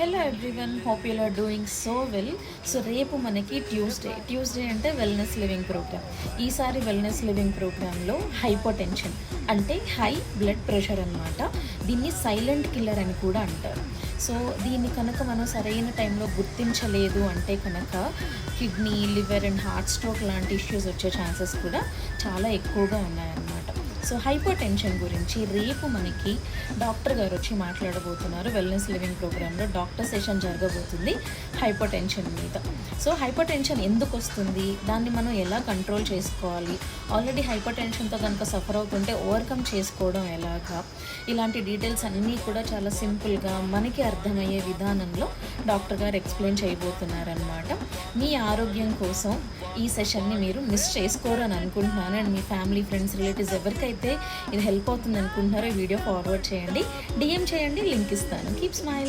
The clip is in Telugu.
Hello everyone, hope you are doing so well. So రేపు మనకి ట్యూస్డే అంటే వెల్నెస్ లివింగ్ ప్రోగ్రామ్. ఈసారి వెల్నెస్ లివింగ్ ప్రోగ్రాంలో హైపోటెన్షన్ అంటే హై బ్లడ్ ప్రెషర్ అనమాట. దీన్ని సైలెంట్ కిల్లర్ అని కూడా అంటారు. సో దీన్ని కనుక మనం సరైన టైంలో గుర్తించలేదు అంటే కనుక kidney, liver and heart stroke లాంటి ఇష్యూస్ వచ్చే ఛాన్సెస్ కూడా చాలా ఎక్కువగా ఉన్నాయన్నమాట. సో హైపర్ టెన్షన్ గురించి రేపు మనకి డాక్టర్ గారు వచ్చి మాట్లాడబోతున్నారు. వెల్నెస్ లివింగ్ ప్రోగ్రాంలో డాక్టర్ సెషన్ జరగబోతుంది హైపర్ టెన్షన్ మీద. సో హైపర్ టెన్షన్ ఎందుకు వస్తుంది, దాన్ని మనం ఎలా కంట్రోల్ చేసుకోవాలి, ఆల్రెడీ హైపర్ టెన్షన్తో కనుక సఫర్ అవుతుంటే ఓవర్కమ్ చేసుకోవడం ఎలాగా, ఇలాంటి డీటెయిల్స్ అన్నీ కూడా చాలా సింపుల్గా మనకి అర్థమయ్యే విధానంలో డాక్టర్ గారు ఎక్స్ప్లెయిన్ చేయబోతున్నారనమాట. మీ ఆరోగ్యం కోసం ఈ సెషన్ని మీరు మిస్ చేసుకోరు అని అనుకుంటున్నాను. And me family, friends, relatives ఎవరికైతే ఇది హెల్ప్ అవుతుంది అనుకుంటున్నారో ఈ వీడియో ఫార్వర్డ్ చేయండి, డిఎం చేయండి, లింక్ ఇస్తాను. Keep smile.